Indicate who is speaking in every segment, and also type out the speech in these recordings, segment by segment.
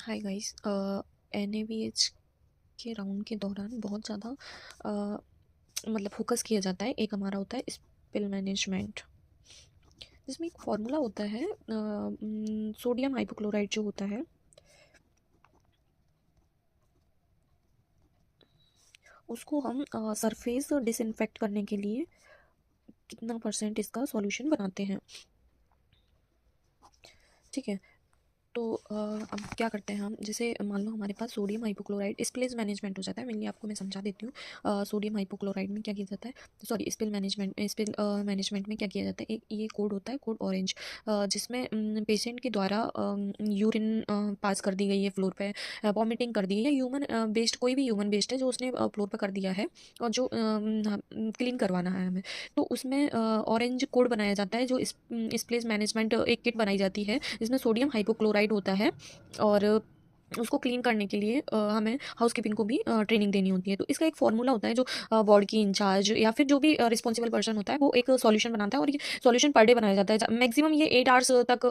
Speaker 1: Hi guys. NABH के round के दौरान बहुत ज़्यादा मतलब फोकस किया जाता है। एक हमारा होता है स्पिल मैनेजमेंट, जिसमें एक फॉर्मूला होता है सोडियम हाइपोक्लोराइड जो होता है उसको हम सरफेस डिसइंफेक्ट करने के लिए कितना परसेंट इसका सॉल्यूशन बनाते हैं। ठीक है, तो अब क्या करते हैं हम, जैसे मान लो हमारे पास सोडियम हाइपोक्लोराइड स्पिलेज मैनेजमेंट हो जाता है। मेनली आपको मैं समझा देती हूँ। सोडियम हाइपोक्लोराइड में क्या किया जाता है, सॉरी स्पिल मैनेजमेंट में क्या किया जाता है, एक ये कोड होता है, कोड ऑरेंज, जिसमें पेशेंट के द्वारा यूरिन पास कर दी गई है फ्लोर पे, वॉमिटिंग कर दी है, या ह्यूमन वेस्ट, कोई भी ह्यूमन वेस्ट है जो उसने फ्लोर पर कर दिया है और जो क्लीन करवाना है हमें, तो उसमें ऑरेंज कोड बनाया जाता है। जो स्पिलेज मैनेजमेंट एक किट बनाई जाती है जिसमें सोडियम हाइपोक्लोराइड होता है, और उसको क्लीन करने के लिए हमें हाउसकीपिंग को भी ट्रेनिंग देनी होती है। तो इसका एक फॉर्मूला होता है जो वार्ड की इंचार्ज या फिर जो भी रिस्पॉन्सिबल पर्सन होता है वो एक सॉल्यूशन बनाता है, और ये सॉल्यूशन पर डे बनाया जाता है। मैक्सिमम ये 8 आवर्स तक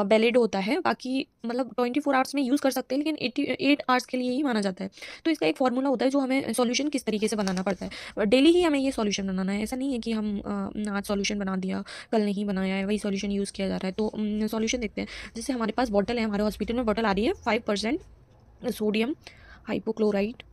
Speaker 1: वैलिड होता है। बाकी मतलब 24 आवर्स में यूज़ कर सकते हैं, लेकिन 8 आवर्स के लिए ही माना जाता है। तो इसका एक फॉर्मूला होता है जो हमें सॉल्यूशन किस तरीके से बनाना पड़ता है। डेली ही हमें ये सॉल्यूशन बनाना है। ऐसा नहीं है कि हम आज सॉल्यूशन बना दिया, कल नहीं बनाया है, वही सॉल्यूशन यूज़ किया जा रहा है। तो सॉल्यूशन देखते हैं। जैसे हमारे पास बॉटल है, हमारे हॉस्पिटल में बॉटल आ रही है 5% सोडियम हाइपोक्लोराइड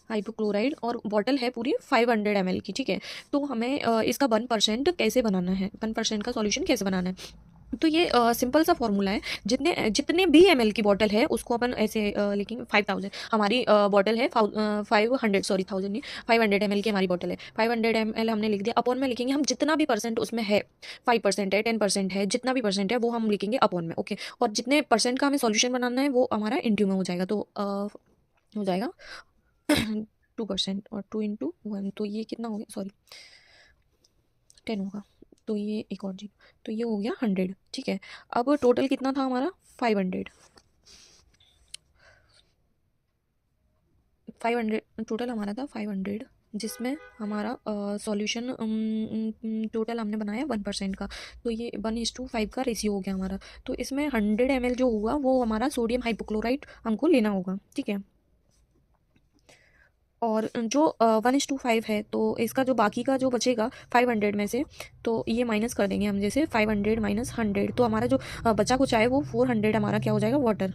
Speaker 1: हाइपोक्लोराइड और बॉटल है पूरी 500 ml की। ठीक है, तो हमें इसका 1% कैसे बनाना है, 1% का सॉल्यूशन कैसे बनाना है। तो ये सिंपल सा फॉर्मूला है। जितने जितने भी ml की बॉटल है उसको अपन ऐसे लिखेंगे। 5000 हमारी बॉटल है, 500, सॉरी 1000 नहीं, 500 ml की हमारी बॉटल है। 500 ml हमने लिख दिया, अपॉन में लिखेंगे हम जितना भी परसेंट उसमें है, 5% है, 10% है, जितना भी परसेंट है वो हम लिखेंगे अपॉन में। ओके, और जितने परसेंट का हमें सॉल्यूशन बनाना है वो हमारा इंटू में हो जाएगा। तो हो जाएगा 2%, और 2 × 1, तो ये कितना हो गया, सॉरी 10 होगा। तो ये एक और जी, तो ये हो गया 100। ठीक है, अब टोटल कितना था हमारा, 500। 500 टोटल हमारा था 500, जिसमें हमारा सॉल्यूशन टोटल हमने बनाया 1% का। तो ये 1:5 का रेशियो हो गया हमारा। तो इसमें 100 ml जो हुआ वो हमारा सोडियम हाइपोक्लोराइड हमको लेना होगा। ठीक है, और जो 1:5 है, तो इसका जो बाकी का जो बचेगा 500 में से, तो ये माइनस कर देंगे हम। जैसे 500 - 100, तो हमारा जो बचा कुछ आए वो 400 हमारा क्या हो जाएगा, वाटर।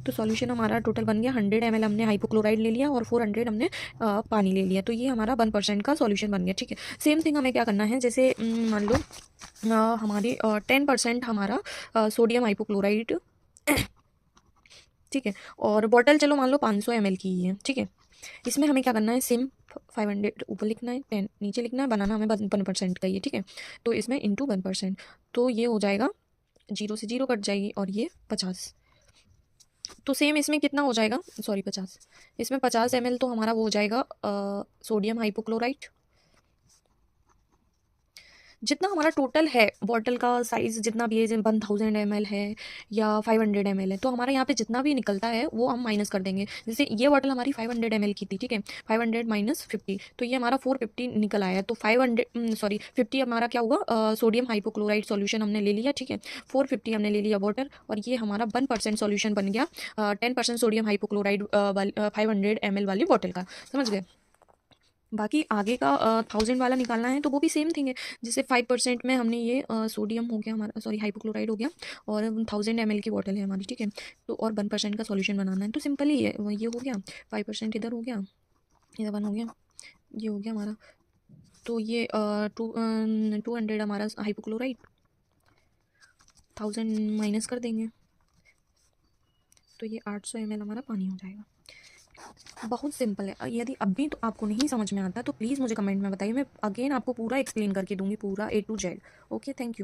Speaker 1: तो सॉल्यूशन हमारा टोटल बन गया 100 ml हमने हाइपोक्लोराइड ले लिया और 400 हमने पानी ले लिया। तो ये हमारा 1% का सॉल्यूशन बन गया। ठीक है, सेम थिंग हमें क्या करना है, जैसे मान लो हमारे 10% हमारा सोडियम हाइपोक्लोराइड ठीक है, और बॉटल चलो मान लो 500 ml की ही है। ठीक है, इसमें हमें क्या करना है, सिम 500 ऊपर लिखना है, 10 नीचे लिखना है, बनाना हमें 1% का ही है। ठीक है, तो इसमें इंटू 1%, तो ये हो जाएगा, 0 से 0 कट जाएगी, और ये 50। तो सेम इसमें कितना हो जाएगा, सॉरी 50, इसमें 50 ml तो हमारा वो हो जाएगा सोडियम हाइपोक्लोराइड। जितना हमारा टोटल है बॉटल का साइज़ जितना भी है, 1000 ml है या 500 ml है, तो हमारा यहाँ पे जितना भी निकलता है वो हम माइनस कर देंगे। जैसे ये बॉटल हमारी 500 ml की थी। ठीक है, 500 - 50, तो ये हमारा 450 निकल आया है। तो 500 सॉरी 50 हमारा क्या हुआ, सोडियम हाइपोक्लोराइड सॉल्यूशन हमने ले लिया। ठीक है, 450 हमने ले लिया वाटर, और ये हमारा 1% सॉल्यूशन बन गया 10% सोडियम हाइपोक्लोराइड 500 ml वाली बॉटल का। समझ गए। बाकी आगे का 1000 वाला निकालना है तो वो भी सेम थिंग है। जैसे 5% में हमने ये सोडियम हो गया हमारा, सॉरी हाइपोक्लोराइड हो गया, और 1000 ml की बॉटल है हमारी। ठीक है, तो और 1% का सॉल्यूशन बनाना है, तो सिंपल ही है। ये हो गया 5% इधर हो गया, इधर 1 हो गया, ये हो गया हमारा। तो ये 200 हमारा हाइपोक्लोराइड, 1000 माइनस कर देंगे, तो ये 800 ml हमारा पानी हो जाएगा। बहुत सिंपल है। यदि अभी तो आपको नहीं समझ में आता तो प्लीज़ मुझे कमेंट में बताइए, मैं अगेन आपको पूरा एक्सप्लेन करके दूंगी, पूरा A to Z। Okay, thank you.